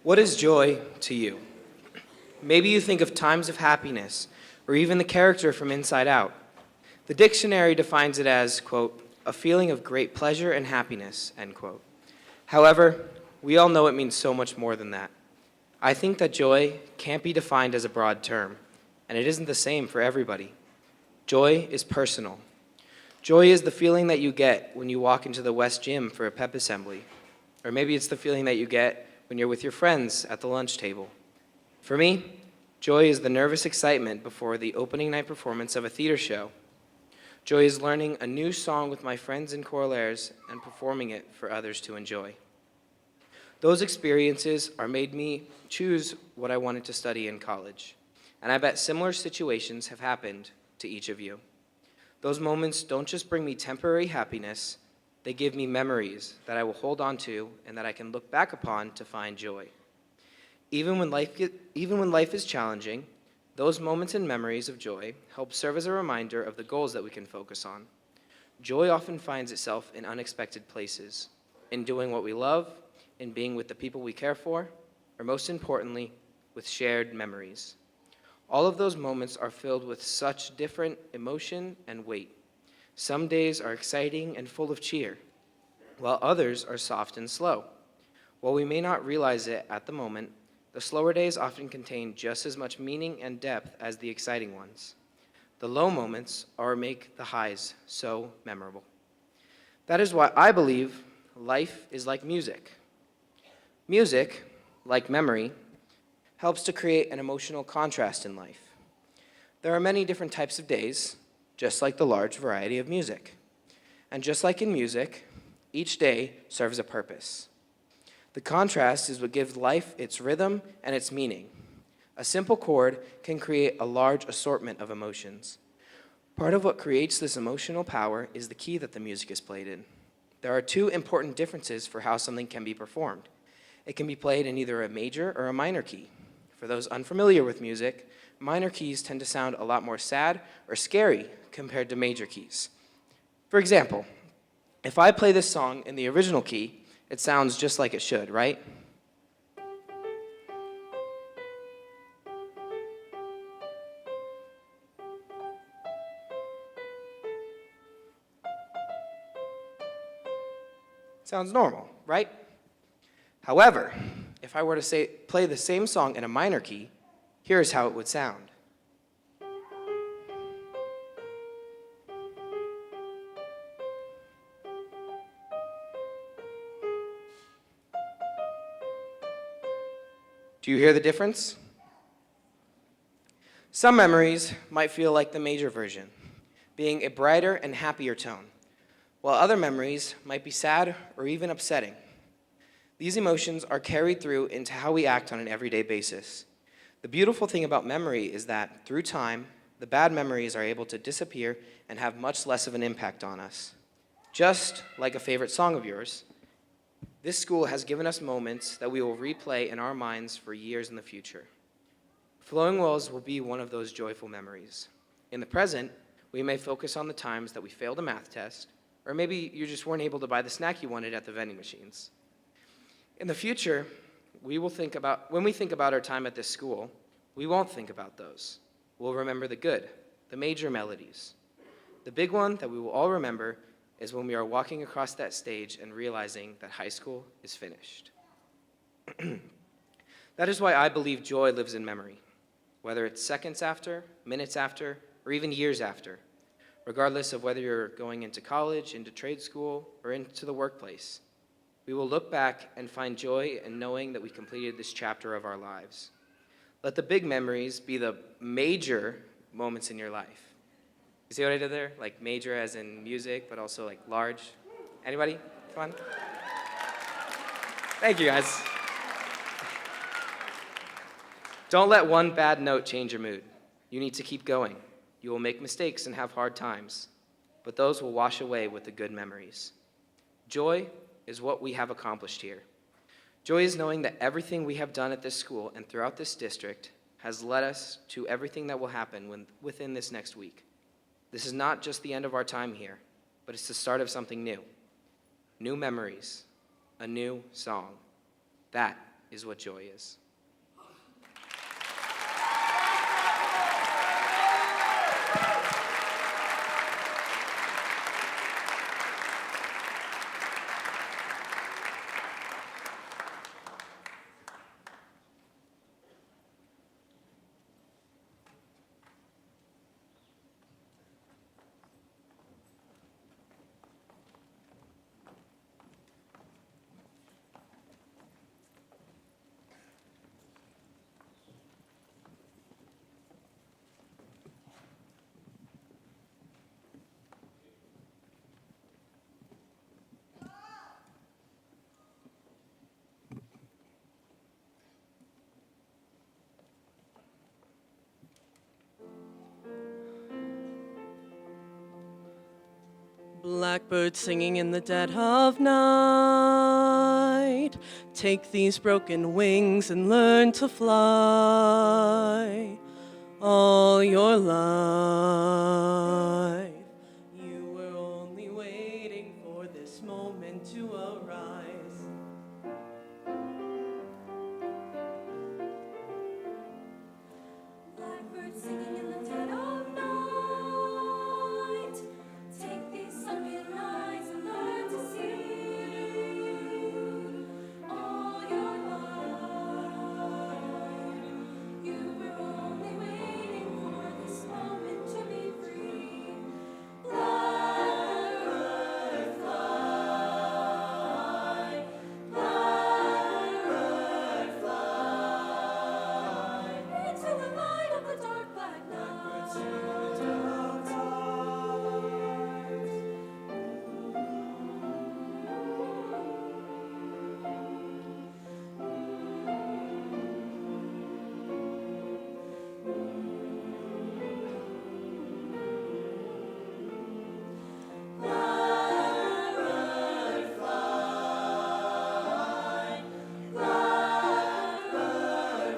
What is joy to you? Maybe you think of times of happiness, or even the character from Inside Out. The dictionary defines it as, quote, a feeling of great pleasure and happiness, end quote. However, we all know it means so much more than that. I think that joy can't be defined as a broad term, and it isn't the same for everybody. Joy is personal. Joy is the feeling that you get when you walk into the West Gym for a pep assembly, or maybe it's the feeling that you get when you're with your friends at the lunch table. For me, joy is the nervous excitement before the opening night performance of a theater show. Joy is learning a new song with my friends and chorales and performing it for others to enjoy. Those experiences are made me choose what I wanted to study in college, and I bet similar situations have happened to each of you. Those moments don't just bring me temporary happiness, they give me memories that I will hold on to and that I can look back upon to find joy. Even when life is challenging, those moments and memories of joy help serve as a reminder of the goals that we can focus on. Joy often finds itself in unexpected places, in doing what we love, in being with the people we care for, or most importantly, with shared memories. All of those moments are filled with such different emotion and weight. Some days are exciting and full of cheer, while others are soft and slow. While we may not realize it at the moment, the slower days often contain just as much meaning and depth as the exciting ones. The low moments are what make the highs so memorable. That is why I believe life is like music. Music, like memory, helps to create an emotional contrast in life. There are many different types of days, just like the large variety of music. And just like in music, each day serves a purpose. The contrast is what gives life its rhythm and its meaning. A simple chord can create a large assortment of emotions. Part of what creates this emotional power is the key that the music is played in. There are two important differences for how something can be performed. It can be played in either a major or a minor key. For those unfamiliar with music, minor keys tend to sound a lot more sad or scary compared to major keys. For example, if I play this song in the original key, it sounds just like it should, right? Sounds normal, right? However, if I were to play the same song in a minor key, here's how it would sound. Do you hear the difference? Some memories might feel like the major version, being a brighter and happier tone, while other memories might be sad or even upsetting. These emotions are carried through into how we act on an everyday basis. The beautiful thing about memory is that, through time, the bad memories are able to disappear and have much less of an impact on us. Just like a favorite song of yours, this school has given us moments that we will replay in our minds for years in the future. Flowing Wells will be one of those joyful memories. In the present, we may focus on the times that we failed a math test, or maybe you just weren't able to buy the snack you wanted at the vending machines. In the future, when we think about our time at this school, we won't think about those. We'll remember the good, the major melodies. The big one that we will all remember is when we are walking across that stage and realizing that high school is finished. That is why I believe joy lives in memory, whether it's seconds after, minutes after, or even years after, regardless of whether you're going into college, into trade school, or into the workplace. We will look back and find joy in knowing that we completed this chapter of our lives. Let the big memories be the major moments in your life. You see what I did there? Like major as in music, but also like large. Anybody? Come on. Thank you, guys. Don't let one bad note change your mood. You need to keep going. You will make mistakes and have hard times, but those will wash away with the good memories. Joy is what we have accomplished here. Joy is knowing that everything we have done at this school and throughout this district has led us to everything that will happen within this next week. This is not just the end of our time here, but it's the start of something new. New memories, a new song. That is what joy is. Blackbird singing in the dead of night, take these broken wings and learn to fly. All your life, you were only waiting for this moment to arise. Blackbird singing in the dead of night, take these sunken nights and learn to see. All your life, you were only waiting for this moment to be free. Blackbird fly, blackbird fly, into the light of the dark black night. Blackbird fly, blackbird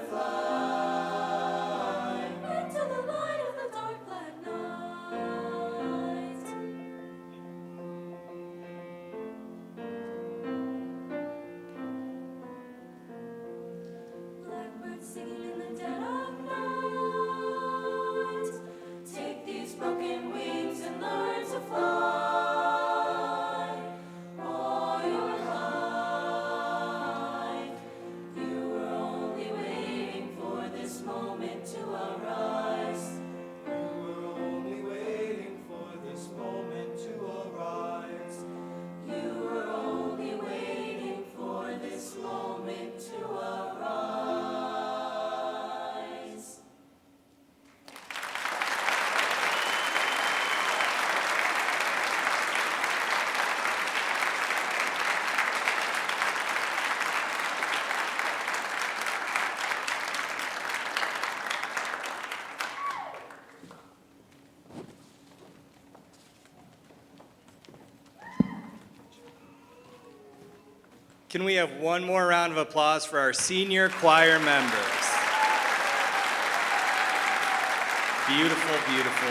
fly, into the light of the dark black night. Blackbird singing in the dead of night, take these broken wings and learn to fly. All your life, you were only waiting for this moment to arise. You were only waiting for this moment to arise. You were only waiting for this moment to arise. Can we have one more round of applause for our senior choir members? Beautiful, beautiful.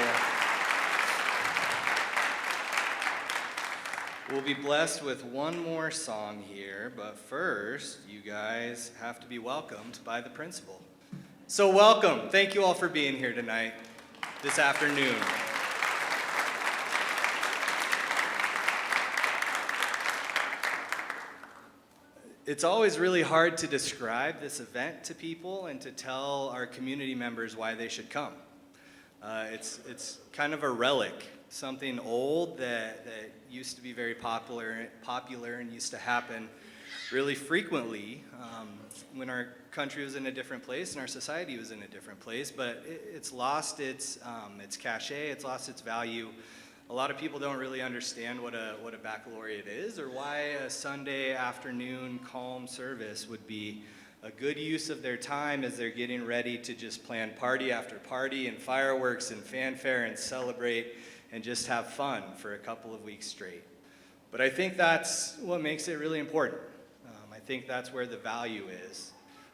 We'll be blessed with one more song here, but first, you guys have to be welcomed by the principal. So welcome. Thank you all for being here tonight, this afternoon. It's always really hard to describe this event to people and to tell our community members why they should come. It's kind of a relic, something old that used to be very popular and used to happen really frequently when our country was in a different place and our society was in a different place. But it's lost its cachet, it's lost its value. A lot of people don't really understand what a baccalaureate is or why a Sunday afternoon calm service would be a good use of their time as they're getting ready to just plan party after party and fireworks and fanfare and celebrate and just have fun for a couple of weeks straight. But I think that's what makes it really important. I think that's where the value is.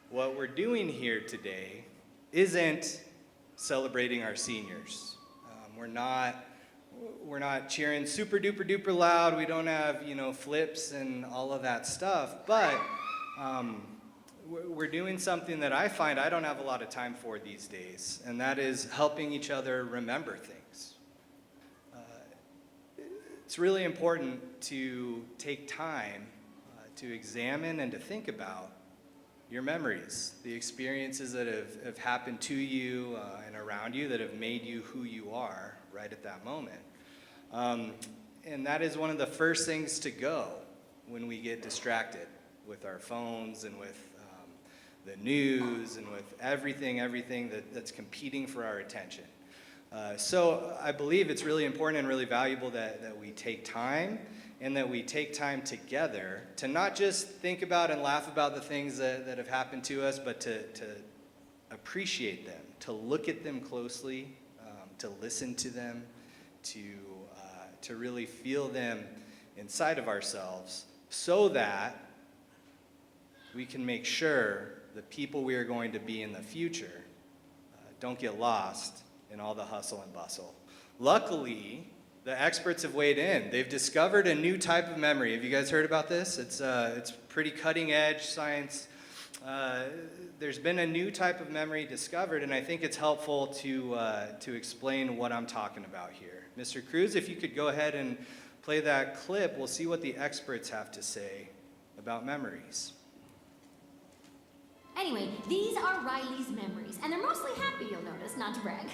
What we're doing here today isn't celebrating our seniors. We're not cheering super duper duper loud. We don't have, flips and all of that stuff. But we're doing something that I find I don't have a lot of time for these days, and that is helping each other remember things. It's really important to take time to examine and to think about your memories, the experiences that have happened to you and around you that have made you who you are right at that moment. And that is one of the first things to go when we get distracted with our phones and with the news and with everything that's competing for our attention. So I believe it's really important and really valuable that we take time and that we take time together to not just think about and laugh about the things that have happened to us, but to appreciate them, to look at them closely, to listen to them, to really feel them inside of ourselves so that we can make sure the people we are going to be in the future don't get lost in all the hustle and bustle. Luckily, the experts have weighed in. They've discovered a new type of memory. Have you guys heard about this? It's pretty cutting edge science. There's been a new type of memory discovered, and I think it's helpful to explain what I'm talking about here. Mr. Cruz, if you could go ahead and play that clip, we'll see what the experts have to say about memories. Anyway, these are Riley's memories, and they're mostly happy, you'll notice, not to brag.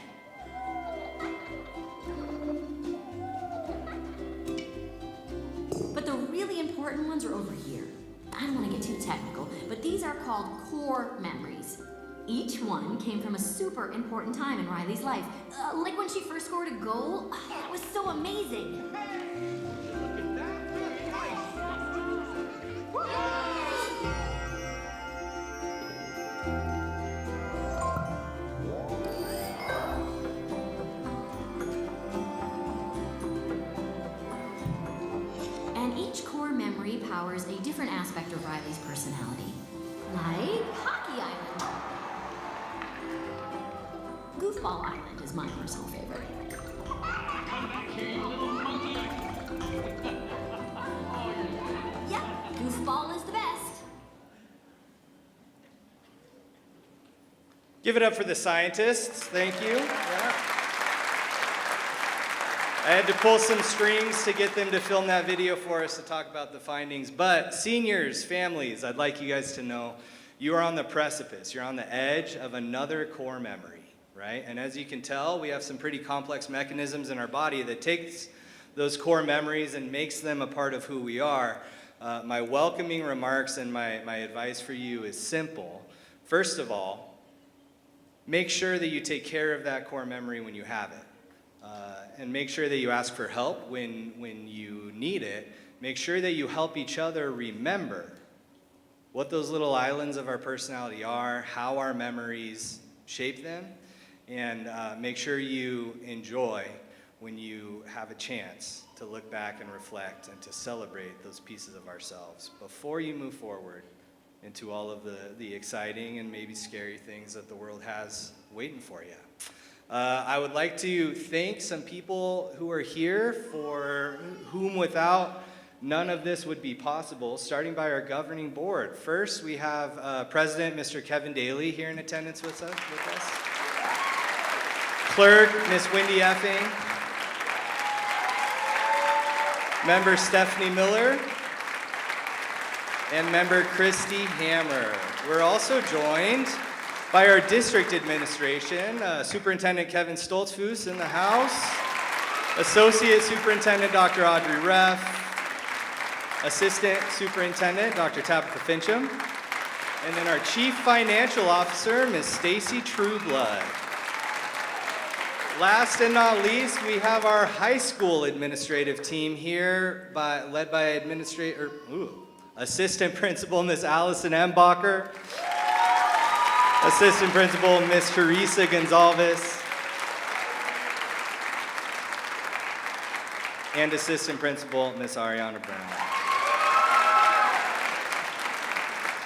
But the really important ones are over here. I don't want to get too technical, but these are called core memories. Each one came from a super important time in Riley's life. Like when she first scored a goal. It was so amazing. And each core memory powers a different aspect of Riley's personality. Like Hockey Island. Goofball Island is my personal favorite. Yep, Goofball is the best. Give it up for the scientists. Thank you. Yeah. I had to pull some strings to get them to film that video for us to talk about the findings. But seniors, families, I'd like you guys to know you are on the precipice. You're on the edge of another core memory, right? And as you can tell, we have some pretty complex mechanisms in our body that takes those core memories and makes them a part of who we are. My welcoming remarks and my advice for you is simple. First of all, make sure that you take care of that core memory when you have it. And make sure that you ask for help when you need it. Make sure that you help each other remember what those little islands of our personality are, how our memories shape them, and make sure you enjoy when you have a chance to look back and reflect and to celebrate those pieces of ourselves before you move forward into all of the exciting and maybe scary things that the world has waiting for you. I would like to thank some people who are here for whom without none of this would be possible, starting by our governing board. First, we have President Mr. Kevin Daly here in attendance with us. Clerk, Miss Wendy Effing. Member Stephanie Miller. And Member Christy Hammer. We're also joined by our district administration, Superintendent Kevin Stoltzfus in the house, Associate Superintendent Dr. Audrey Reff, Assistant Superintendent Dr. Tabitha Fincham, and then our Chief Financial Officer, Ms. Stacy Trueblood. Last and not least, we have our high school administrative team here, led by Assistant Principal Ms. Allison Embacher, Assistant Principal Ms. Teresa Gonzalez, and Assistant Principal Ms. Ariana Brown.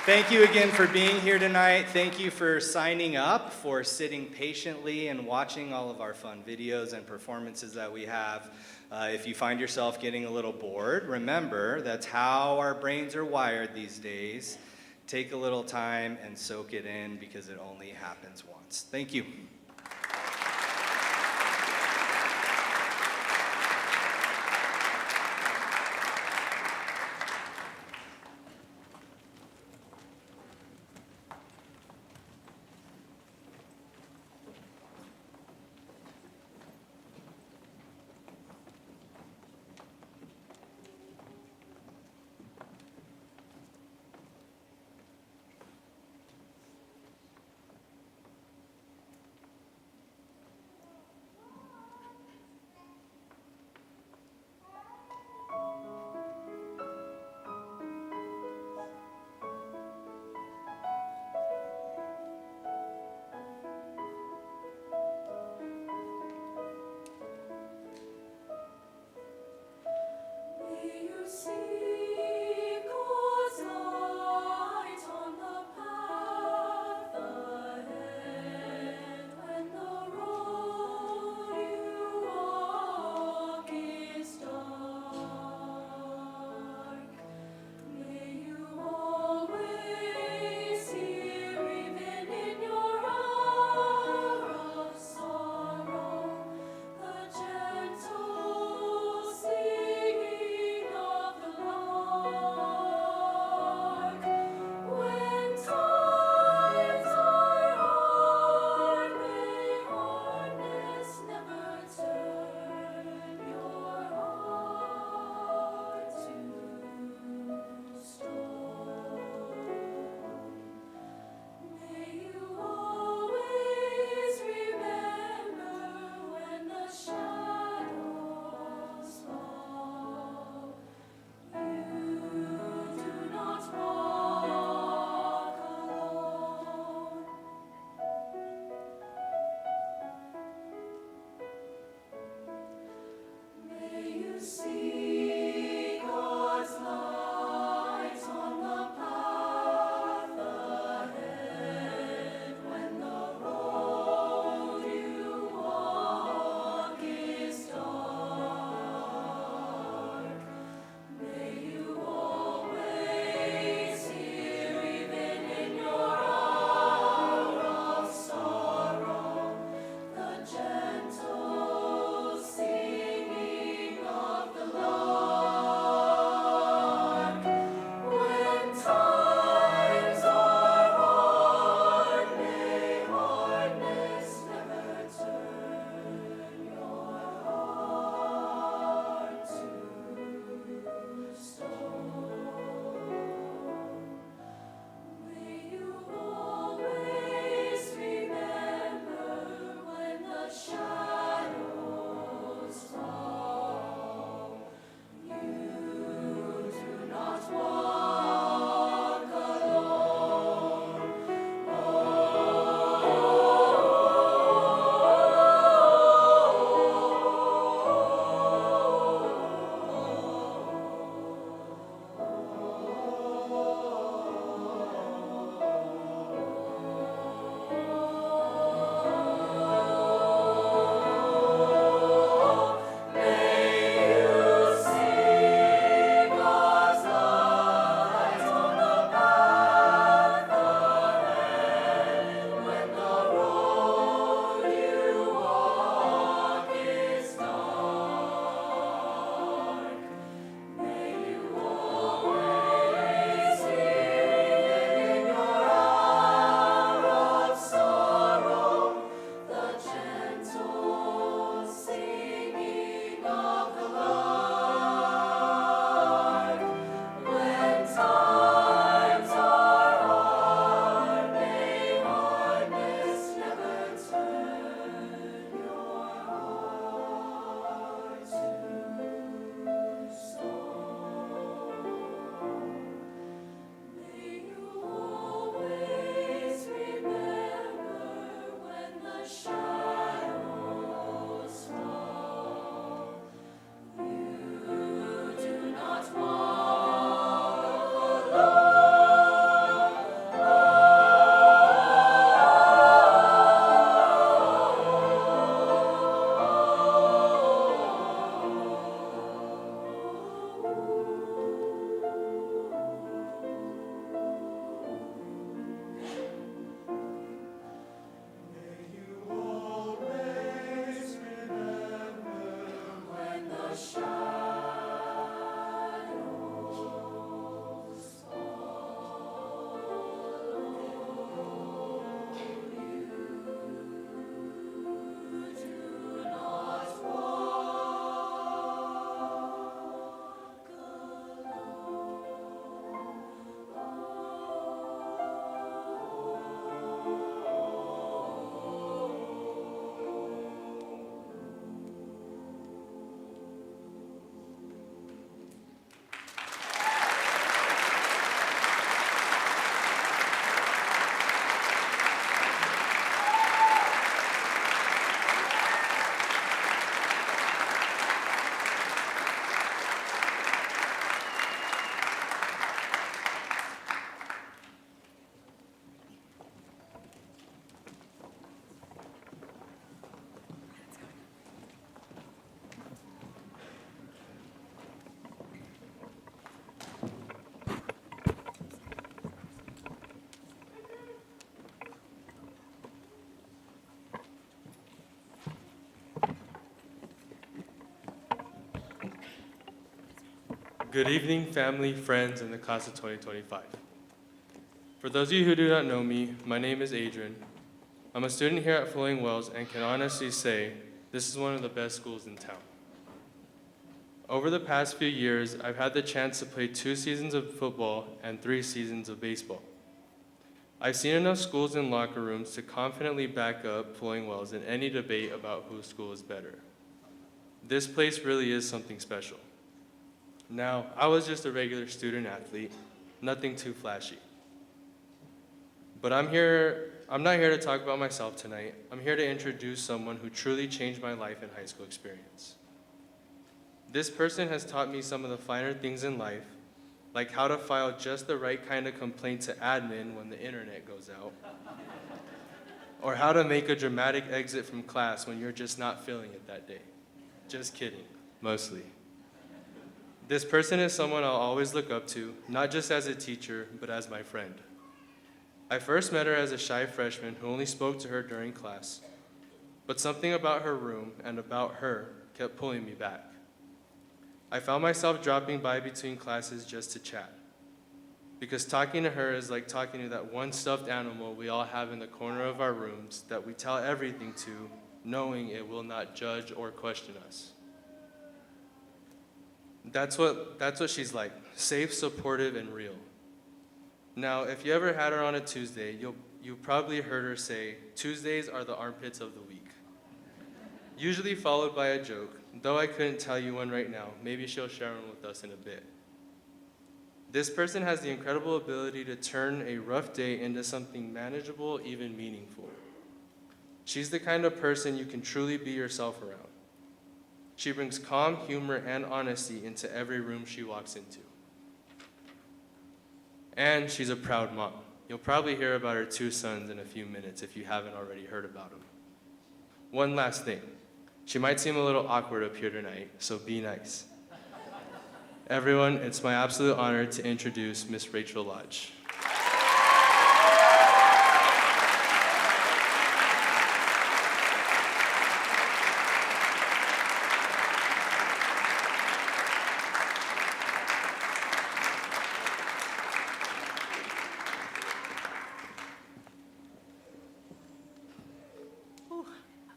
Thank you again for being here tonight. Thank you for signing up, for sitting patiently and watching all of our fun videos and performances that we have. If you find yourself getting a little bored, remember that's how our brains are wired these days. take a little time and soak it in because it only happens once. Thank you. Good evening, family, friends, and the class of 2025. For those of you who do not know me, my name is Adrian. I'm a student here at Flowing Wells and can honestly say this is one of the best schools in town. Over the past few years, I've had the chance to play 2 seasons of football and 3 seasons of baseball. I've seen enough schools and locker rooms to confidently back up Flowing Wells in any debate about whose school is better. This place really is something special. Now, I was just a regular student athlete, nothing too flashy. But I'm not here to talk about myself tonight. I'm here to introduce someone who truly changed my life and high school experience. This person has taught me some of the finer things in life, like how to file just the right kind of complaint to admin when the internet goes out, or how to make a dramatic exit from class when you're just not feeling it that day. Just kidding, mostly. This person is someone I'll always look up to, not just as a teacher, but as my friend. I first met her as a shy freshman who only spoke to her during class, but something about her room and about her kept pulling me back. I found myself dropping by between classes just to chat, because talking to her is like talking to that one stuffed animal we all have in the corner of our rooms that we tell everything to, knowing it will not judge or question us. That's what she's like, safe, supportive, and real. Now, if you ever had her on a Tuesday, you probably heard her say, Tuesdays are the armpits of the week. Usually followed by a joke, though I couldn't tell you one right now. Maybe she'll share one with us in a bit. This person has the incredible ability to turn a rough day into something manageable, even meaningful. She's the kind of person you can truly be yourself around. She brings calm, humor, and honesty into every room she walks into. And she's a proud mom. You'll probably hear about her 2 sons in a few minutes if you haven't already heard about them. One last thing. She might seem a little awkward up here tonight, so be nice. Everyone, it's my absolute honor to introduce Miss Rachel Lodge.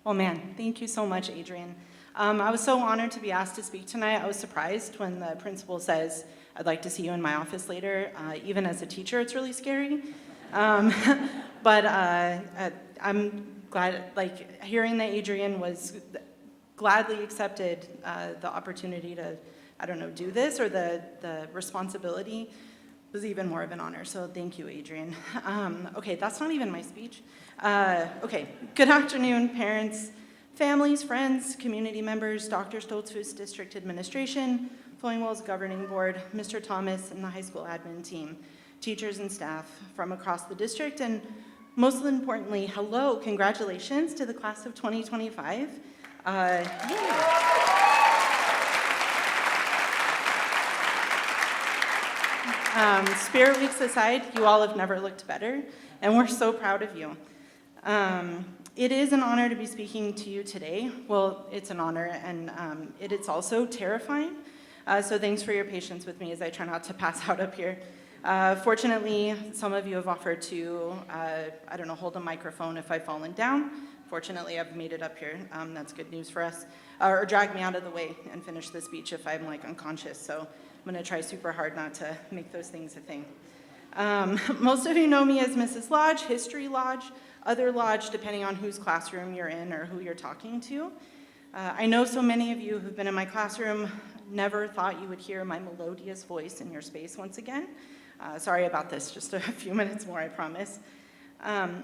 Oh man, thank you so much, Adrian. I was so honored to be asked to speak tonight. I was surprised when the principal says, I'd like to see you in my office later. Even as a teacher, it's really scary. But I'm glad, like, hearing that Adrian was gladly accepted the opportunity to, I don't know, do this, or the responsibility was even more of an honor. So thank you, Adrian. Okay, that's not even my speech. Okay, good afternoon, parents, families, friends, community members, Dr. Stoltzfus District Administration, Flowing Wells Governing Board, Mr. Thomas, and the high school admin team, teachers and staff from across the district, and most importantly, hello, congratulations to the class of 2025. Spirit Weeks aside, you all have never looked better, and we're so proud of you. It is an honor to be speaking to you today. Well, it's an honor, and it's also terrifying. So thanks for your patience with me as I try not to pass out up here. Fortunately, some of you have offered to, I don't know, hold a microphone if I've fallen down. Fortunately, I've made it up here. That's good news for us. Or drag me out of the way and finish the speech if I'm like unconscious. So I'm gonna try super hard not to make those things a thing. Most of you know me as Mrs. Lodge, History Lodge, Other Lodge, depending on whose classroom you're in or who you're talking to. I know so many of you who've been in my classroom never thought you would hear my melodious voice in your space once again. Sorry about this, just a few minutes more, I promise.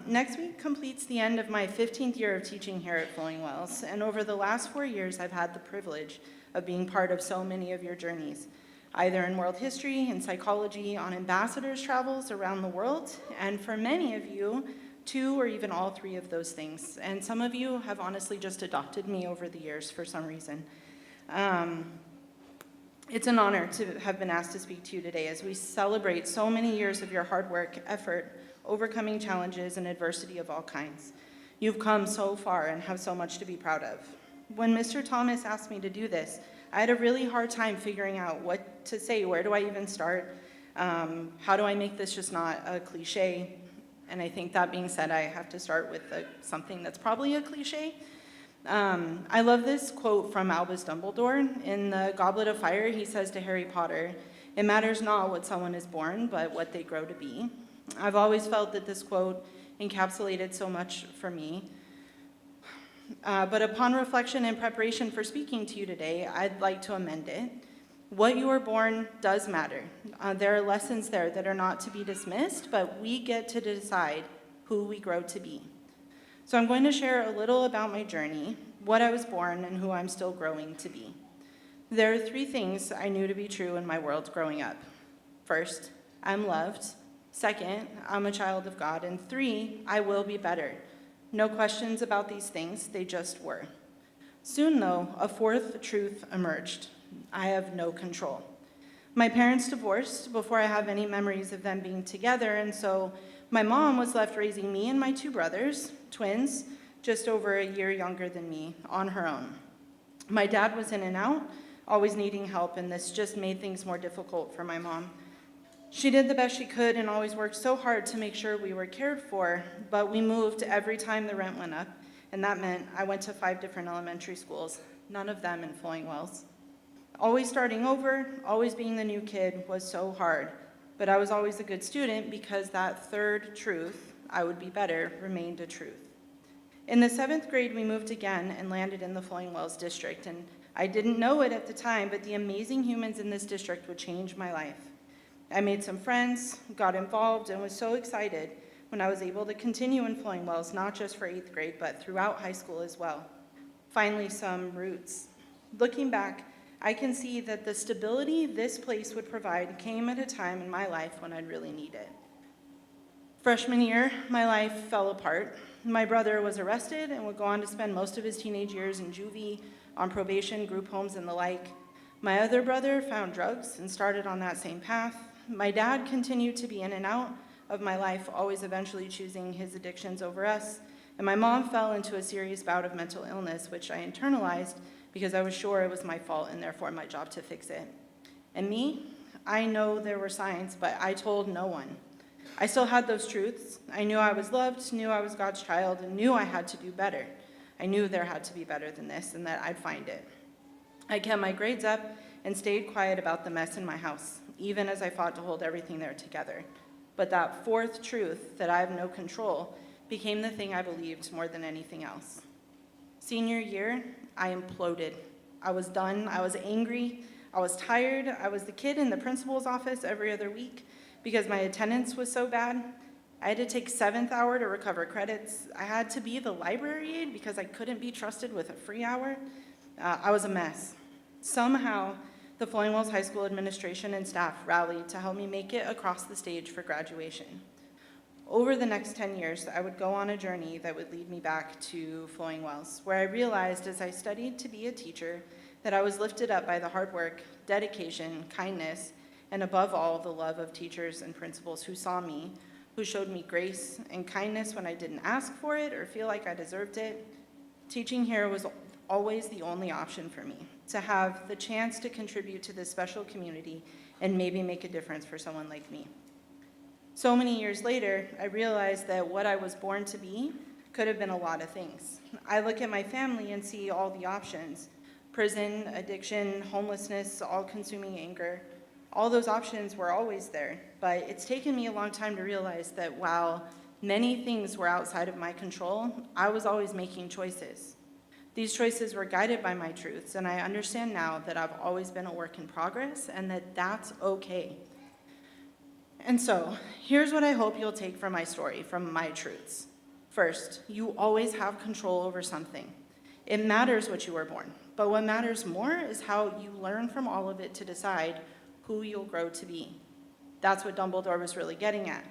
Next week completes the end of my 15th year of teaching here at Flowing Wells, and over the last 4 years, I've had the privilege of being part of so many of your journeys, either in world history, in psychology, on ambassadors' travels around the world, and for many of you, 2 or even all 3 of those things. And some of you have honestly just adopted me over the years for some reason. It's an honor to have been asked to speak to you today as we celebrate so many years of your hard work, effort, overcoming challenges and adversity of all kinds. You've come so far and have so much to be proud of. When Mr. Thomas asked me to do this, I had a really hard time figuring out what to say, where do I even start? How do I make this just not a cliche? And I think that being said, I have to start with something that's probably a cliche. I love this quote from Albus Dumbledore. In the Goblet of Fire, he says to Harry Potter, "It matters not what someone is born, but what they grow to be." I've always felt that this quote encapsulated so much for me. But upon reflection and preparation for speaking to you today, I'd like to amend it. What you are born does matter. There are lessons there that are not to be dismissed, but we get to decide who we grow to be. So I'm going to share a little about my journey, what I was born, and who I'm still growing to be. There are 3 things I knew to be true in my world growing up. First, I'm loved. Second, I'm a child of God. And 3, I will be better. No questions about these things, they just were. Soon, though, a 4th truth emerged. I have no control. My parents divorced before I have any memories of them being together, and so my mom was left raising me and my 2 brothers, twins, just over a year younger than me, on her own. My dad was in and out, always needing help, and this just made things more difficult for my mom. She did the best she could and always worked so hard to make sure we were cared for, but we moved every time the rent went up, and that meant I went to 5 different elementary schools, none of them in Flowing Wells. Always starting over, always being the new kid was so hard, but I was always a good student because that 3rd truth, I would be better, remained a truth. In the 7th grade, we moved again and landed in the Flowing Wells district, and I didn't know it at the time, but the amazing humans in this district would change my life. I made some friends, got involved, and was so excited when I was able to continue in Flowing Wells, not just for 8th grade, but throughout high school as well. Finally, some roots. Looking back, I can see that the stability this place would provide came at a time in my life when I'd really need it. Freshman year, my life fell apart. My brother was arrested and would go on to spend most of his teenage years in juvie, on probation, group homes, and the like. My other brother found drugs and started on that same path. My dad continued to be in and out of my life, always eventually choosing his addictions over us. And my mom fell into a serious bout of mental illness, which I internalized because I was sure it was my fault and therefore my job to fix it. And me, I know there were signs, but I told no one. I still had those truths. I knew I was loved, knew I was God's child, and knew I had to do better. I knew there had to be better than this and that I'd find it. I kept my grades up and stayed quiet about the mess in my house, even as I fought to hold everything there together. But that 4th truth, that I have no control, became the thing I believed more than anything else. Senior year, I imploded. I was done. I was angry. I was tired. I was the kid in the principal's office every other week because my attendance was so bad. I had to take 7th hour to recover credits. I had to be the library aide because I couldn't be trusted with a free hour. I was a mess. Somehow, the Flowing Wells High School administration and staff rallied to help me make it across the stage for graduation. Over the next 10 years, I would go on a journey that would lead me back to Flowing Wells, where I realized as I studied to be a teacher that I was lifted up by the hard work, dedication, kindness, and above all, the love of teachers and principals who saw me, who showed me grace and kindness when I didn't ask for it or feel like I deserved it. Teaching here was always the only option for me, to have the chance to contribute to this special community and maybe make a difference for someone like me. So many years later, I realized that what I was born to be could have been a lot of things. I look at my family and see all the options: prison, addiction, homelessness, all-consuming anger. All those options were always there, but it's taken me a long time to realize that while many things were outside of my control, I was always making choices. These choices were guided by my truths, and I understand now that I've always been a work in progress and that that's okay. And so, here's what I hope you'll take from my story, from my truths. First, you always have control over something. It matters what you were born, but what matters more is how you learn from all of it to decide who you'll grow to be. That's what Dumbledore was really getting at.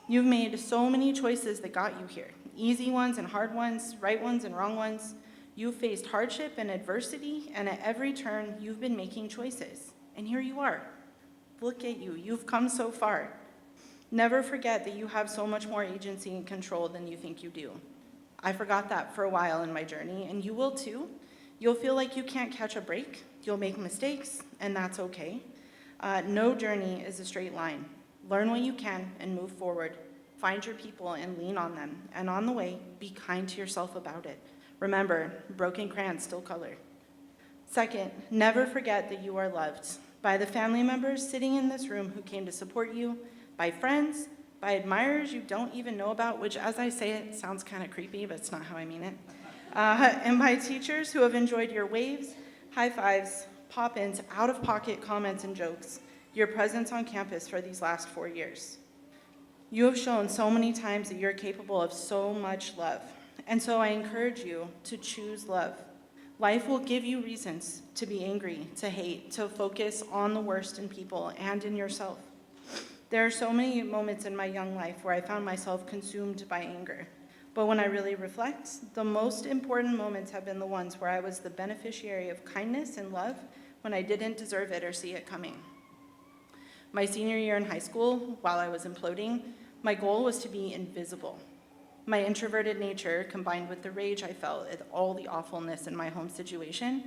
You've made so many choices that got you here. Easy ones and hard ones, right ones and wrong ones. You've faced hardship and adversity, and at every turn, you've been making choices. And here you are. Look at you. You've come so far. Never forget that you have so much more agency and control than you think you do. I forgot that for a while in my journey, and you will too. You'll feel like you can't catch a break. You'll make mistakes, and that's okay. No journey is a straight line. Learn what you can and move forward. Find your people and lean on them. And on the way, be kind to yourself about it. Remember, broken crayons still color. Second, never forget that you are loved by the family members sitting in this room who came to support you, by friends, by admirers you don't even know about, which as I say it sounds kind of creepy, but it's not how I mean it, and by teachers who have enjoyed your waves, high fives, pop-ins, out-of-pocket comments and jokes, your presence on campus for these last 4 years. You have shown so many times that you're capable of so much love, and so I encourage you to choose love. Life will give you reasons to be angry, to hate, to focus on the worst in people and in yourself. There are so many moments in my young life where I found myself consumed by anger. But when I really reflect, the most important moments have been the ones where I was the beneficiary of kindness and love when I didn't deserve it or see it coming. My senior year in high school, while I was imploding, my goal was to be invisible. My introverted nature combined with the rage I felt at all the awfulness in my home situation,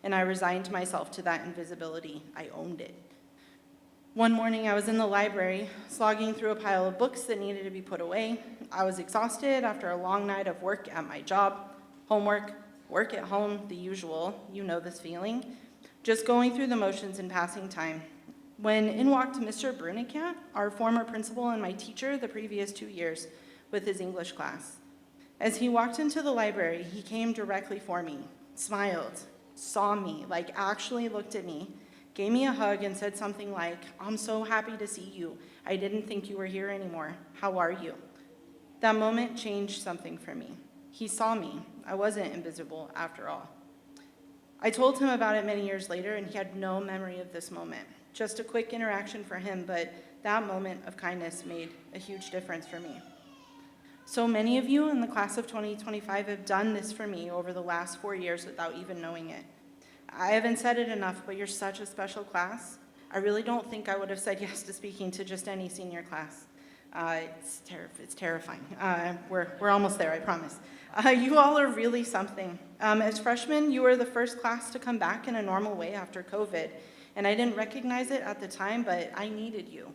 and I resigned myself to that invisibility. I owned it. One morning I was in the library, slogging through a pile of books that needed to be put away. I was exhausted after a long night of work at my job, homework, work at home, the usual, you know this feeling, just going through the motions and passing time. When in walked Mr. Brunicat, our former principal and my teacher the previous 2 years, with his English class. As he walked into the library, he came directly for me, smiled, saw me, like actually looked at me, gave me a hug and said something like, "I'm so happy to see you. I didn't think you were here anymore. How are you?" That moment changed something for me. He saw me. I wasn't invisible after all. I told him about it many years later, and he had no memory of this moment. Just a quick interaction for him, but that moment of kindness made a huge difference for me. So many of you in the class of 2025 have done this for me over the last 4 years without even knowing it. I haven't said it enough, but you're such a special class. I really don't think I would have said yes to speaking to just any senior class. It's terrifying. We're almost there, I promise. You all are really something. As freshmen, you were the first class to come back in a normal way after COVID, and I didn't recognize it at the time, but I needed you.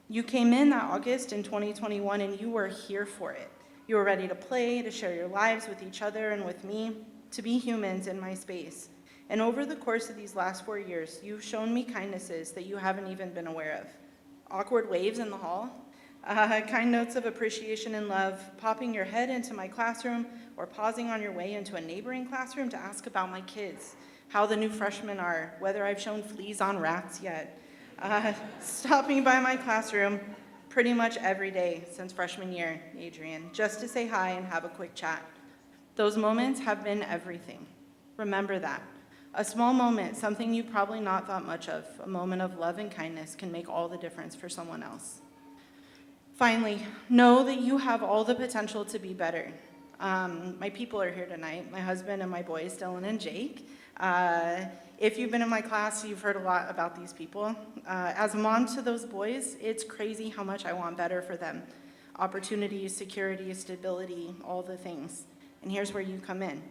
You came in that August in 2021, and you were here for it. You were ready to play, to share your lives with each other and with me, to be humans in my space. And over the course of these last 4 years, you've shown me kindnesses that you haven't even been aware of. Awkward waves in the hall, kind notes of appreciation and love, popping your head into my classroom, or pausing on your way into a neighboring classroom to ask about my kids, how the new freshmen are, whether I've shown fleas on rats yet. Stopping by my classroom pretty much every day since freshman year, Adrian, just to say hi and have a quick chat. Those moments have been everything. Remember that. A small moment, something you probably not thought much of, a moment of love and kindness can make all the difference for someone else. Finally, know that you have all the potential to be better. My people are here tonight, my husband and my boys, Dylan and Jake. If you've been in my class, you've heard a lot about these people. As a mom to those boys, it's crazy how much I want better for them. Opportunities, security, stability, all the things. And here's where you come in.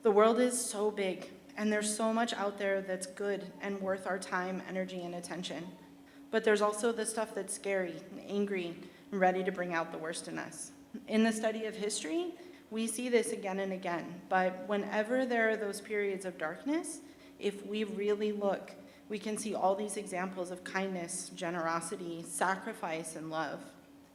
The world is so big, and there's so much out there that's good and worth our time, energy, and attention. But there's also the stuff that's scary, angry, and ready to bring out the worst in us. In the study of history, we see this again and again, but whenever there are those periods of darkness, if we really look, we can see all these examples of kindness, generosity, sacrifice, and love.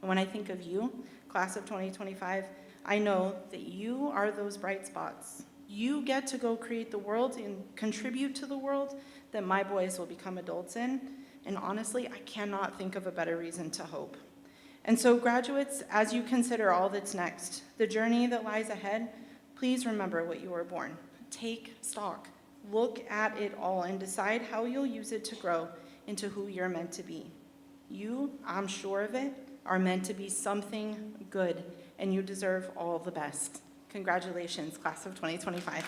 And when I think of you, class of 2025, I know that you are those bright spots. You get to go create the world and contribute to the world that my boys will become adults in. And honestly, I cannot think of a better reason to hope. And so graduates, as you consider all that's next, the journey that lies ahead, please remember what you were born. Take stock, look at it all, and decide how you'll use it to grow into who you're meant to be. You, I'm sure of it, are meant to be something good, and you deserve all the best. Congratulations, class of 2025.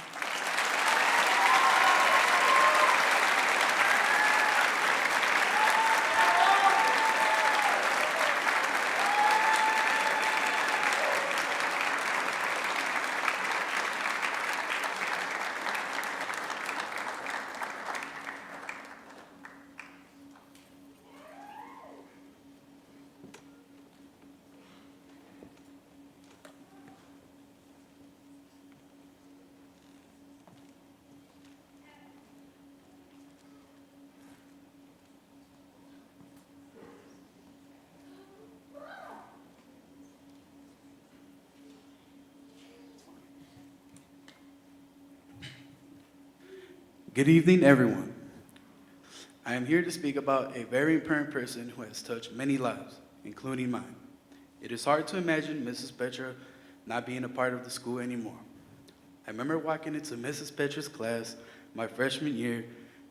Good evening, everyone. I am here to speak about a very important person who has touched many lives, including mine. It is hard to imagine Mrs. Petra not being a part of the school anymore. I remember walking into Mrs. Petra's class my freshman year,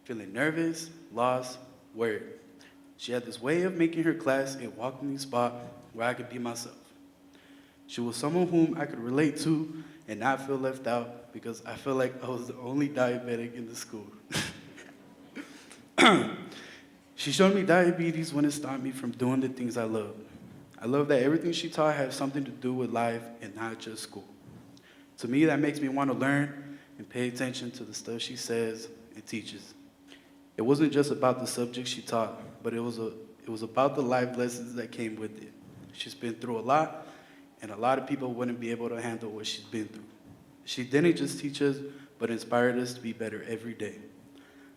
feeling nervous, lost, worried. She had this way of making her class a welcoming spot where I could be myself. She was someone whom I could relate to and not feel left out because I felt like I was the only diabetic in the school. She showed me diabetes when it stopped me from doing the things I love. I love that everything she taught has something to do with life and not just school. To me, that makes me want to learn and pay attention to the stuff she says and teaches. It wasn't just about the subject she taught, but it was about the life lessons that came with it. She's been through a lot, and a lot of people wouldn't be able to handle what she's been through. She didn't just teach us, but inspired us to be better every day.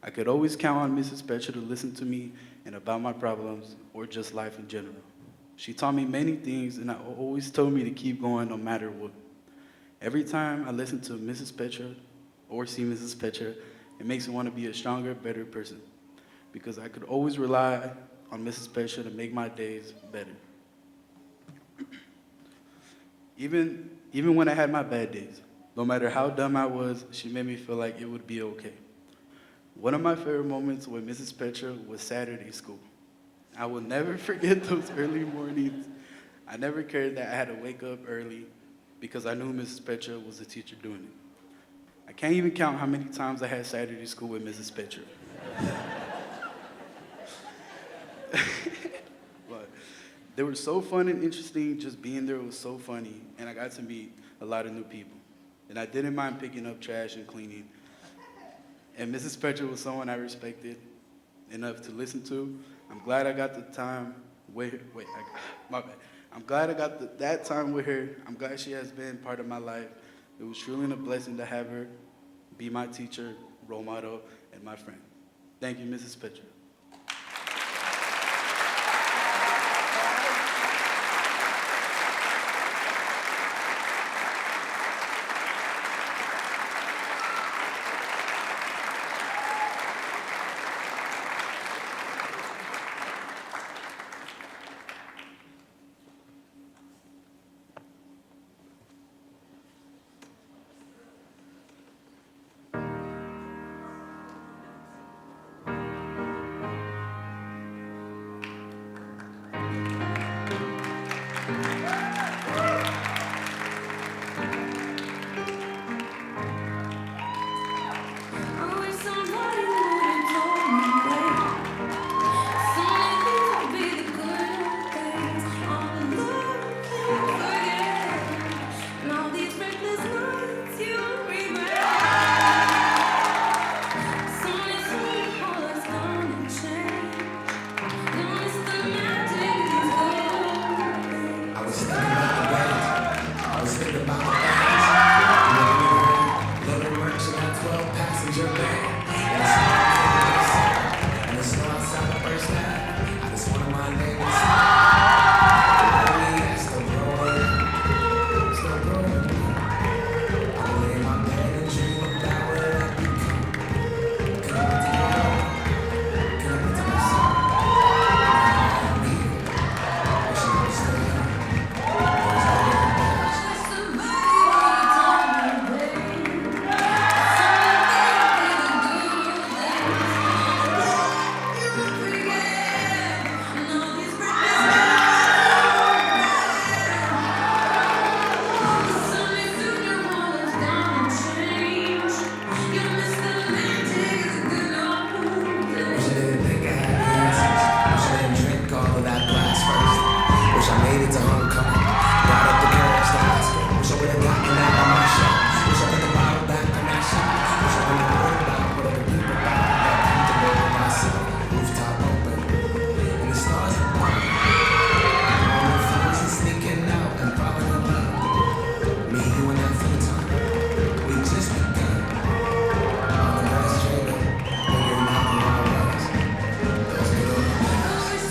I could always count on Mrs. Petra to listen to me and about my problems or just life in general. She taught me many things, and always told me to keep going no matter what. Every time I listen to Mrs. Petra or see Mrs. Petra, it makes me want to be a stronger, better person because I could always rely on Mrs. Petra to make my days better. Even when I had my bad days, no matter how dumb I was, she made me feel like it would be okay. One of my favorite moments with Mrs. Petra was Saturday school. I will never forget those early mornings. I never cared that I had to wake up early because I knew Mrs. Petra was the teacher doing it. I can't even count how many times I had Saturday school with Mrs. Petra. But they were so fun and interesting. Just being there was so funny, and I got to meet a lot of new people. And I didn't mind picking up trash and cleaning. And Mrs. Petra was someone I respected enough to listen to. I'm glad I got the time with her. My bad. I'm glad I got that time with her. I'm glad she has been part of my life. It was truly a blessing to have her be my teacher, role model, and my friend. Thank you, Mrs. Petra. I wish somebody would've told me, babe. Some of these will be the good old days. All the love you forget, and all these reckless nights you regret. Soon all that's gonna change. Gonna miss the magic of these good old days. I was thinking about the waves. I was thinking about the things. Little merch in that 12-passenger van. And the snow outside the first night. I just wanted my neighbors. Still growing. Still growing. I would lay in my bed and dream about where I'd become. Can I wait to get up? Can I wait to myself? I'm here. Wishing I was still young.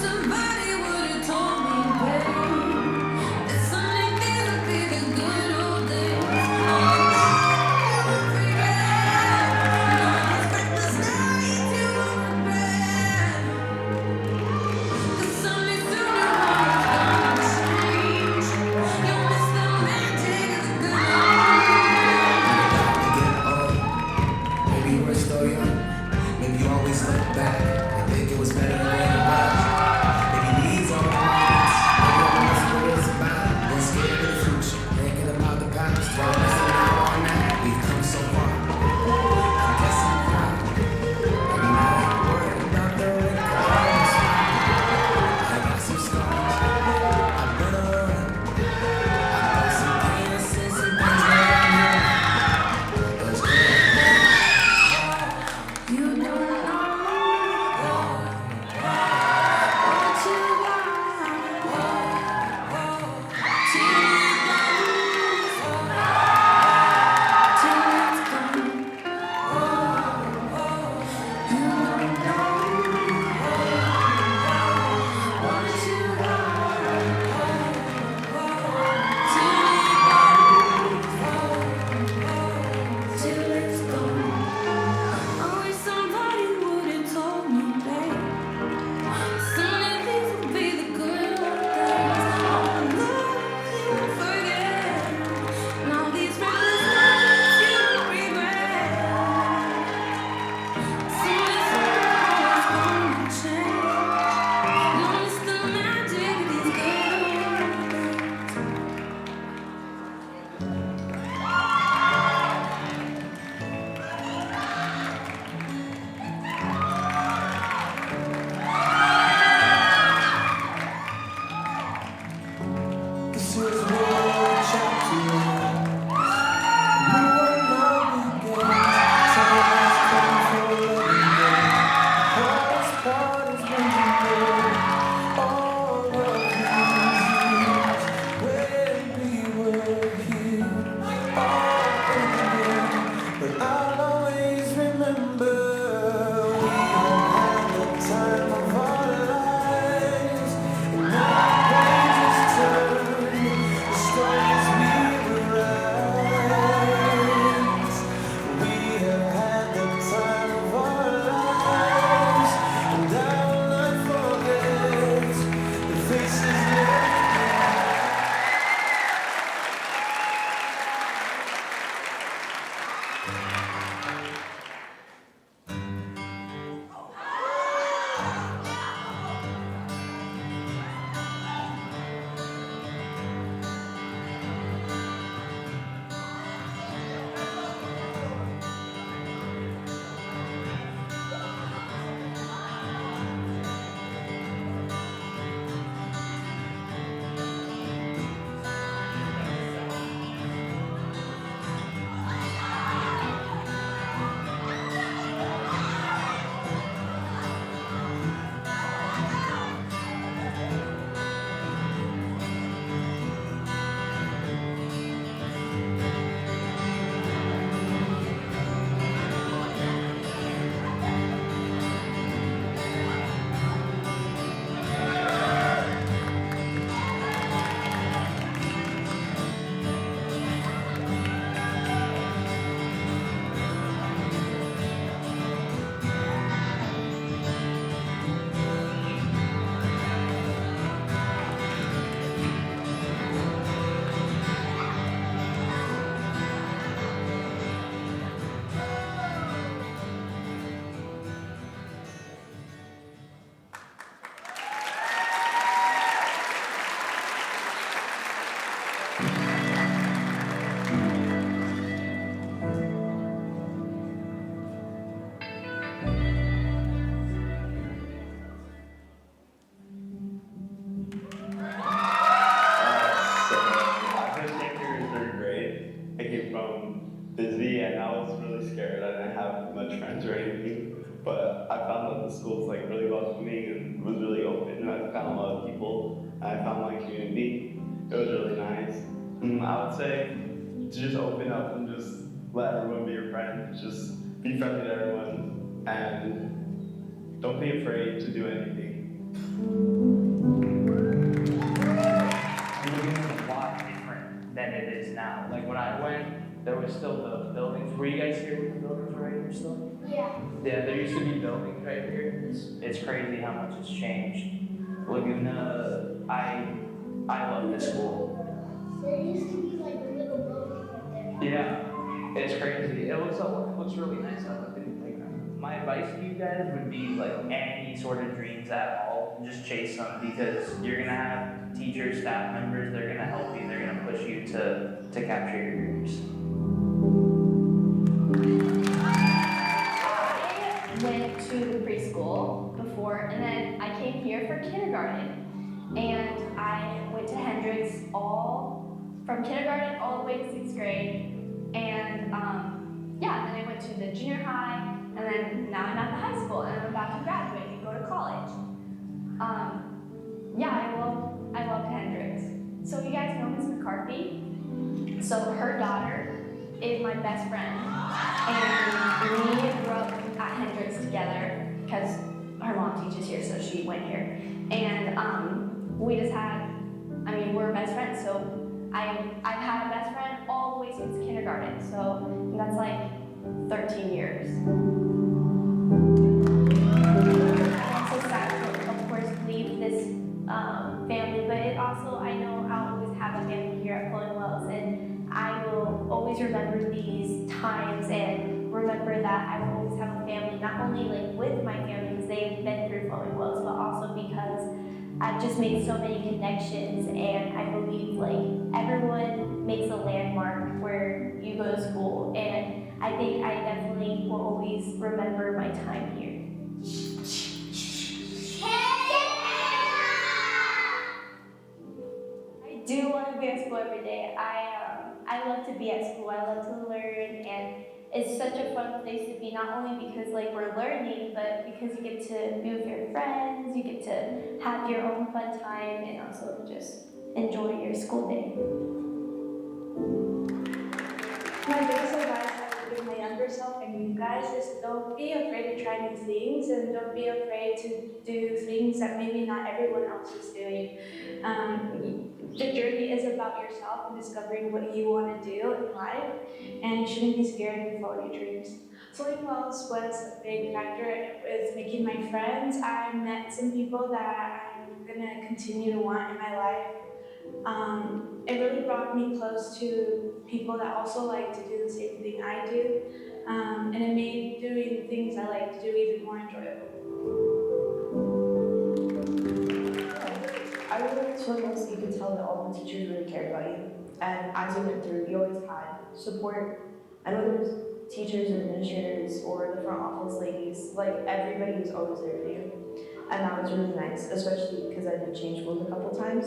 Somebody would've told me, babe. tears will chapter ends. New one now begins. Time has come for letting go. Hardest part is when you know all of these years when we were here, all in there. But I'll always remember we had the time of our lives, and now the pages turn, the stories we would write. We have had the time of our lives, and I will not forget the faces left. I first came here in third grade. I came from Bisbee and I was really scared. I didn't have much friends or anything. But I found that the school's like really welcoming and was really open, and I found a lot of people. And I found my community. It was really nice. I would say to just open up and just let everyone be your friend. Just be friendly to everyone and don't be afraid to do anything. The beginning was a lot different than it is now. Like when I went, there was still the buildings. Were you guys here when the buildings were right here still? Yeah. Yeah, there used to be buildings right here. It's crazy how much has changed. Laguna, I love this school. There used to be like a little building right there. Yeah, it's crazy. It looks really nice out there. Like, my advice to you guys would be like any sort of dreams at all, just chase them, because you're gonna have teachers, staff members, they're gonna help you, they're gonna push you to capture your dreams. I went to the preschool before, and then I came here for kindergarten. And I went to Hendrix from kindergarten all the way to 6th grade. And yeah, then I went to the junior high, and then now I'm at the high school, and I'm about to graduate and go to college. Yeah, I love Hendrix. So you guys know Miss McCarthy? So her daughter is my best friend. And we grew up at Hendrix together because her mom teaches here, so she went here. And we just had, we're best friends. So I've had a best friend all the way since kindergarten. So that's like 13 years. I'm so sad to, of course, leave this family, but it also, I know I'll always have a family here at Flowing Wells, and I will always remember these times and remember that I will always have a family, not only like with my family because they've been through Flowing Wells, but also because I've just made so many connections, and I believe like everyone makes a landmark where you go to school, and I think I definitely will always remember my time here. I do want to be at school every day. I love to be at school. I love to learn, and it's such a fun place to be. Not only because like we're learning, but because you get to be with your friends, you get to have your own fun time, and also just enjoy your school day. My biggest advice I would give my younger self and you guys is don't be afraid to try new things and don't be afraid to do things that maybe not everyone else is doing. The journey is about yourself and discovering what you want to do in life, and you shouldn't be scared to follow your dreams. Floating Wells was a big factor with making my friends. I met some people that I'm gonna continue to want in my life. It really brought me close to people that also like to do the same thing I do, and it made doing things I like to do even more enjoyable. I really liked Floating Wells. You could tell that all the teachers really cared about you, and as you went through, you always had support. And whether it was teachers or administrators or the front office ladies, like everybody was always there for you, and that was really nice, especially because I did change schools a couple times.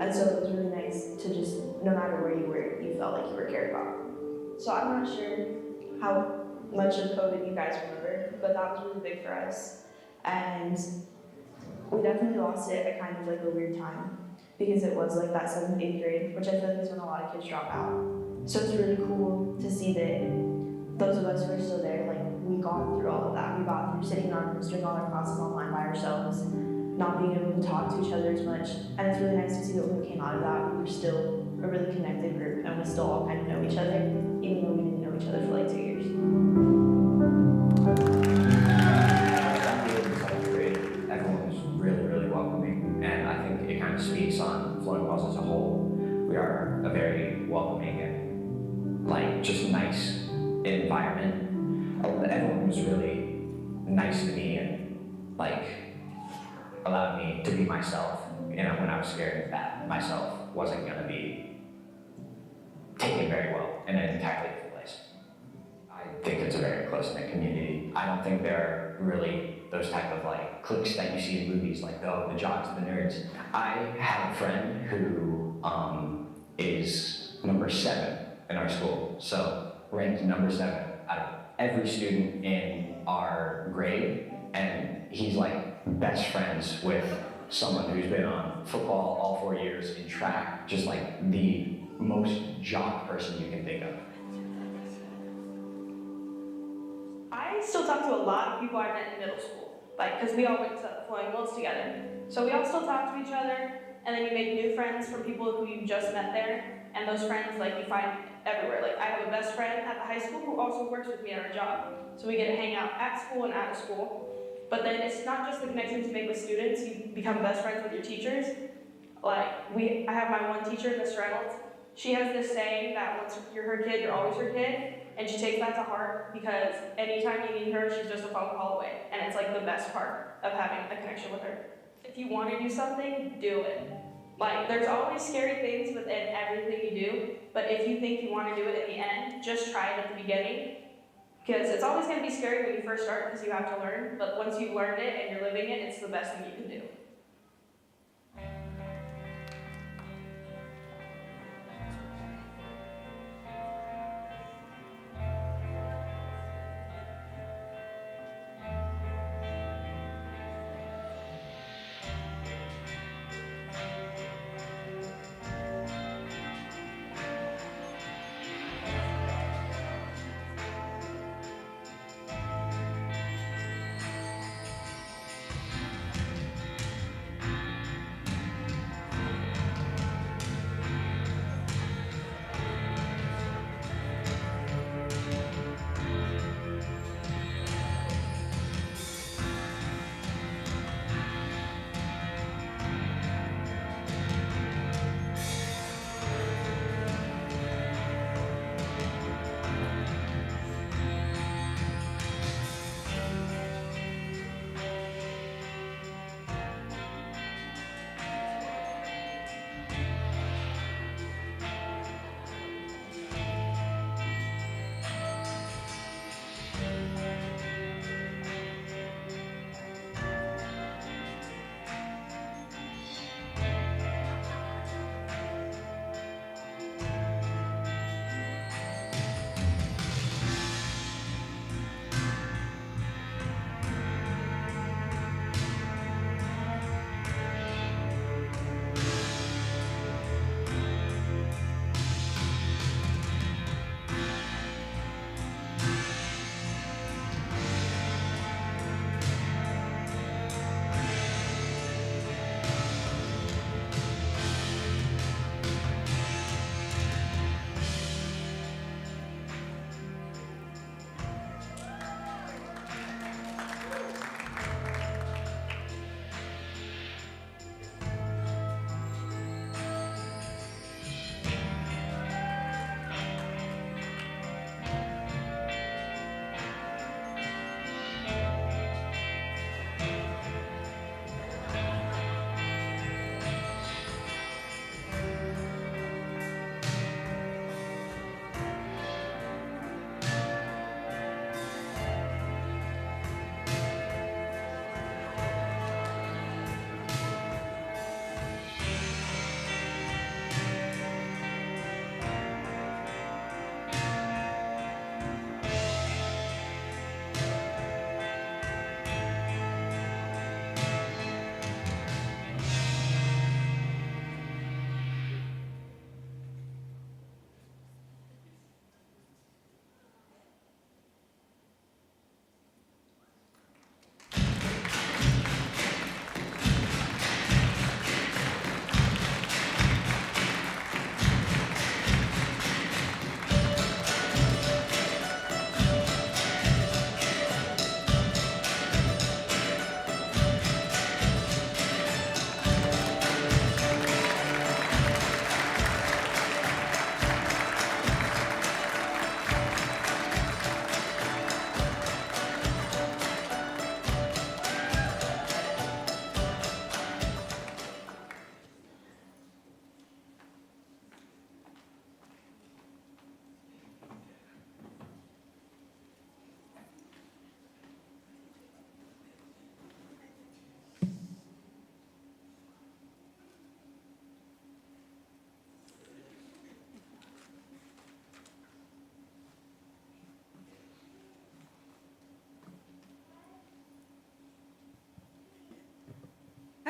And so it was really nice to just, no matter where you were, you felt like you were cared about. So I'm not sure how much of COVID you guys remember, but that was really big for us. And we definitely lost it at kind of like a weird time because it was like that 7th, 8th grade, which I feel like is when a lot of kids drop out. So it's really cool to see that those of us who are still there, like we got through all of that. We got through sitting in our rooms, doing all our classes online by ourselves, not being able to talk to each other as much. And it's really nice to see that when we came out of that, we were still a really connected group and we still all kind of know each other, even though we didn't know each other for like 2 years. Everyone was really, really welcoming, and I think it kind of speaks on Floating Wells as a whole. We are a very welcoming and like just nice environment. Everyone was really nice to me and like allowed me to be myself, you know, when I was scared that myself wasn't gonna be taken very well in an entirely different place. I think it's a very close-knit community. I don't think there are really those type of like cliques that you see in movies, like the jocks, the nerds. I have a friend who is number 7 in our school, so ranked number 7 out of every student in our grade, and he's like best friends with someone who's been on football all 4 years, in track, just like the most jock person you can think of. I still talk to a lot of people I met in middle school, like, because we all went to Floating Wells together. So we all still talk to each other, and then you make new friends from people who you just met there, and those friends, like, you find everywhere. Like, I have a best friend at the high school who also works with me at our job. So we get to hang out at school and out of school. But then it's not just the connections you make with students, you become best friends with your teachers. Like, I have my one teacher, Miss Reynolds. She has this saying that once you're her kid, you're always her kid. And she takes that to heart because anytime you need her, she's just a phone call away. And it's like the best part of having a connection with her. If you want to do something, do it. Like, there's always scary things within everything you do, but if you think you want to do it at the end, just try it at the beginning. Because it's always going to be scary when you first start because you have to learn, but once you've learned it and you're living it, it's the best thing you can do.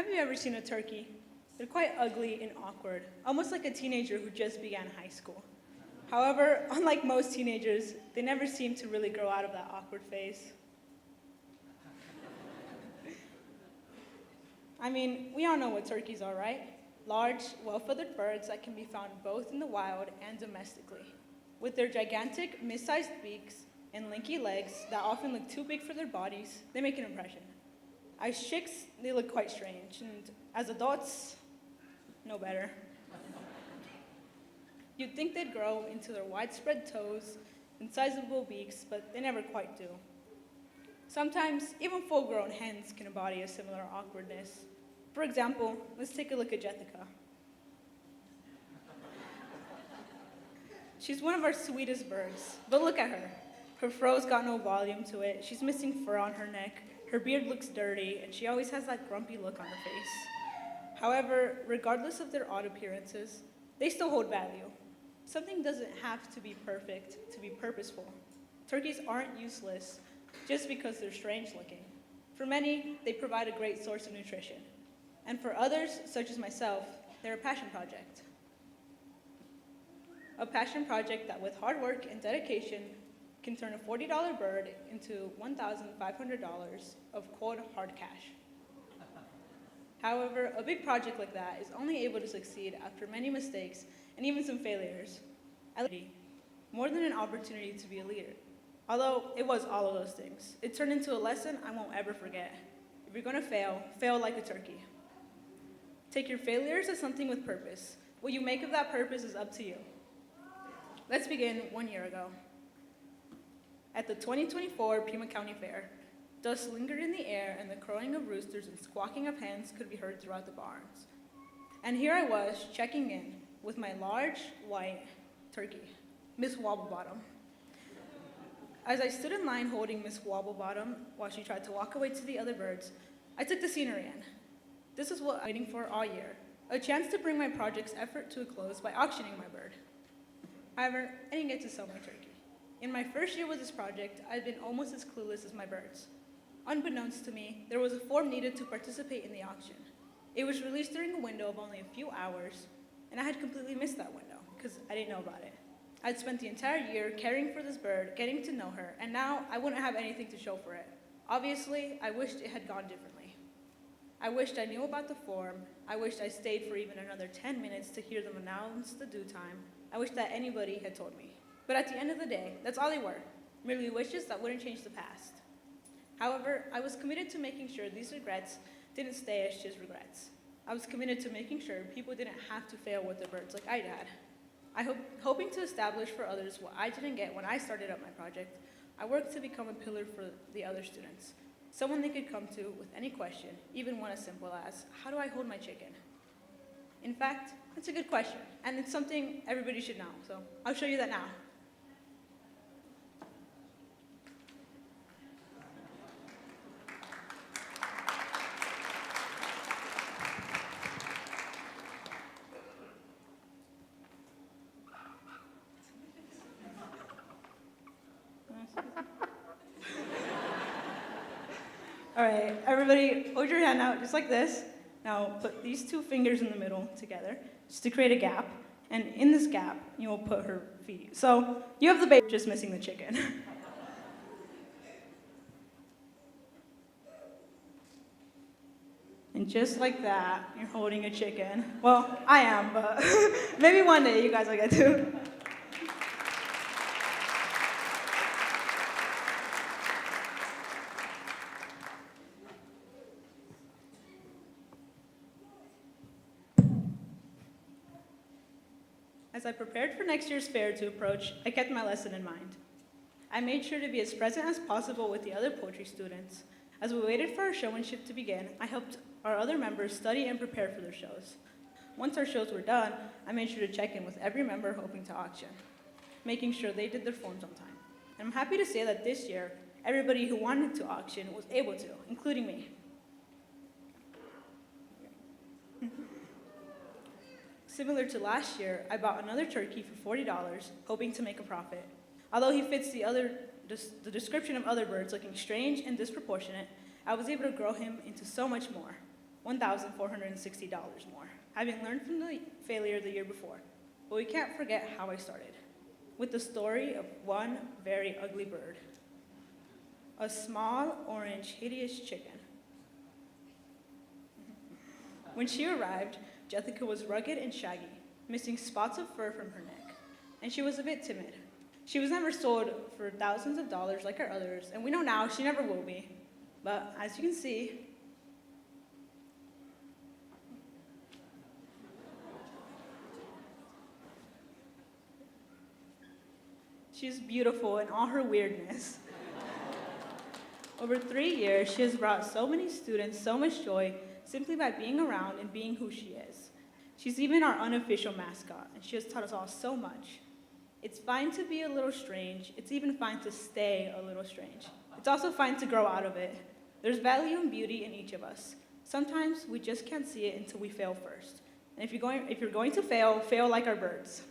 Have you ever seen a turkey? They're quite ugly and awkward, almost like a teenager who just began high school. However, unlike most teenagers, they never seem to really grow out of that awkward phase. I mean, we all know what turkeys are, right? Large, well-feathered birds that can be found both in the wild and domestically. With their gigantic, mid-sized beaks and lanky legs that often look too big for their bodies, they make an impression. As chicks, they look quite strange, and as adults, no better. You'd think they'd grow into their widespread toes and sizable beaks, but they never quite do. Sometimes, even full-grown hens can embody a similar awkwardness. For example, let's take a look at Jessica. She's one of our sweetest birds, but look at her. Her fro's got no volume to it, she's missing fur on her neck, her beard looks dirty, and she always has that grumpy look on her face. However, regardless of their odd appearances, they still hold value. Something doesn't have to be perfect to be purposeful. Turkeys aren't useless just because they're strange looking. For many, they provide a great source of nutrition. And for others, such as myself, they're a passion project. A passion project that with hard work and dedication can turn a $40 bird into $1,500 of cold, hard cash. However, a big project like that is only able to succeed after many mistakes and even some failures. More than an opportunity to be a leader. Although it was all of those things. It turned into a lesson I won't ever forget. If you're gonna fail, fail like a turkey. Take your failures as something with purpose. What you make of that purpose is up to you. Let's begin 1 year ago. At the 2024 Pima County Fair, dust lingered in the air and the crowing of roosters and squawking of hens could be heard throughout the barns. And here I was, checking in with my large, white turkey, Miss Wobblebottom. As I stood in line holding Miss Wobblebottom while she tried to walk away to the other birds, I took the scenery in. This is what I'm waiting for all year, a chance to bring my project's effort to a close by auctioning my bird. However, I didn't get to sell my turkey. In my first year with this project, I'd been almost as clueless as my birds. Unbeknownst to me, there was a form needed to participate in the auction. It was released during a window of only a few hours, and I had completely missed that window because I didn't know about it. I'd spent the entire year caring for this bird, getting to know her, and now I wouldn't have anything to show for it. Obviously, I wished it had gone differently. I wished I knew about the form. I wished I stayed for even another 10 minutes to hear them announce the due time. I wish that anybody had told me. But at the end of the day, that's all they were, merely wishes that wouldn't change the past. However, I was committed to making sure these regrets didn't stay as just regrets. I was committed to making sure people didn't have to fail with their birds like I had. Hoping to establish for others what I didn't get when I started up my project, I worked to become a pillar for the other students, someone they could come to with any question, even one as simple as, how do I hold my chicken? In fact, that's a good question, and it's something everybody should know, so I'll show you that now. All right, everybody, hold your hand out just like this. Now put these two fingers in the middle together, just to create a gap. And in this gap, you will put her feet. So you have the baby, just missing the chicken. And just like that, you're holding a chicken. Well, I am, but maybe one day you guys will get to. As I prepared for next year's fair to approach, I kept my lesson in mind. I made sure to be as present as possible with the other poetry students. As we waited for our showmanship to begin, I helped our other members study and prepare for their shows. Once our shows were done, I made sure to check in with every member hoping to auction, making sure they did their forms on time. And I'm happy to say that this year, everybody who wanted to auction was able to, including me. Similar to last year, I bought another turkey for $40, hoping to make a profit. Although he fits the description of other birds looking strange and disproportionate, I was able to grow him into so much more. $1,460 more, having learned from the failure the year before. But we can't forget how I started, with the story of one very ugly bird, a small, orange, hideous chicken. When she arrived, Jessica was rugged and shaggy, missing spots of fur from her neck, and she was a bit timid. She was never sold for thousands of dollars like our others, and we know now she never will be. But as you can see, she's beautiful in all her weirdness. Over 3 years, she has brought so many students so much joy simply by being around and being who she is. She's even our unofficial mascot, and she has taught us all so much. It's fine to be a little strange. It's even fine to stay a little strange. It's also fine to grow out of it. There's value and beauty in each of us. Sometimes we just can't see it until we fail first. And if you're going to fail, fail like our birds.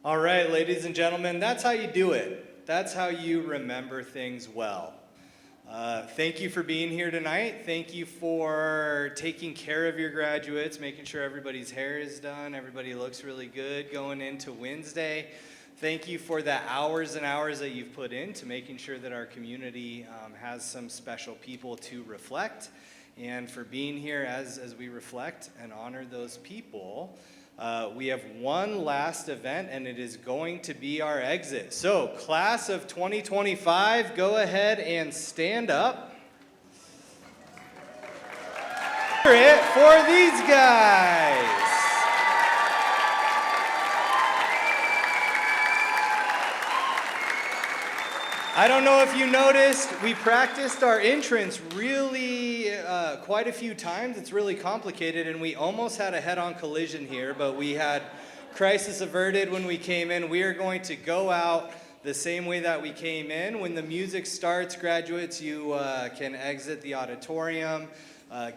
All right, ladies and gentlemen, that's how you do it. That's how you remember things well. Thank you for being here tonight. Thank you for taking care of your graduates, making sure everybody's hair is done, everybody looks really good going into Wednesday. Thank you for the hours and hours that you've put into making sure that our community has some special people to reflect, and for being here as we reflect and honor those people. We have one last event, and it is going to be our exit. So, class of 2025, go ahead and stand up. Hear it for these guys. I don't know if you noticed, we practiced our entrance really quite a few times. It's really complicated, and we almost had a head-on collision here, but we had crisis averted when we came in. We are going to go out the same way that we came in. When the music starts, graduates, you can exit the auditorium.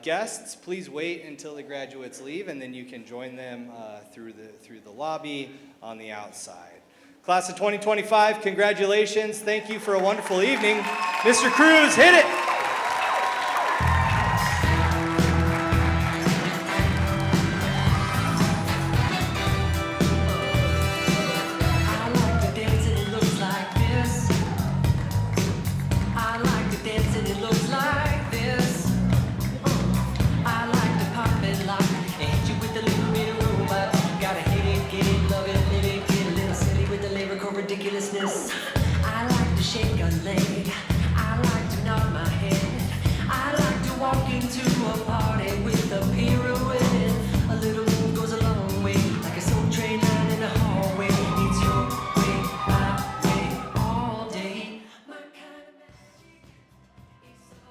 Guests, please wait until the graduates leave, and then you can join them through the lobby on the outside. Class of 2025, congratulations. Thank you for a wonderful evening. Mr. Cruz, hit it.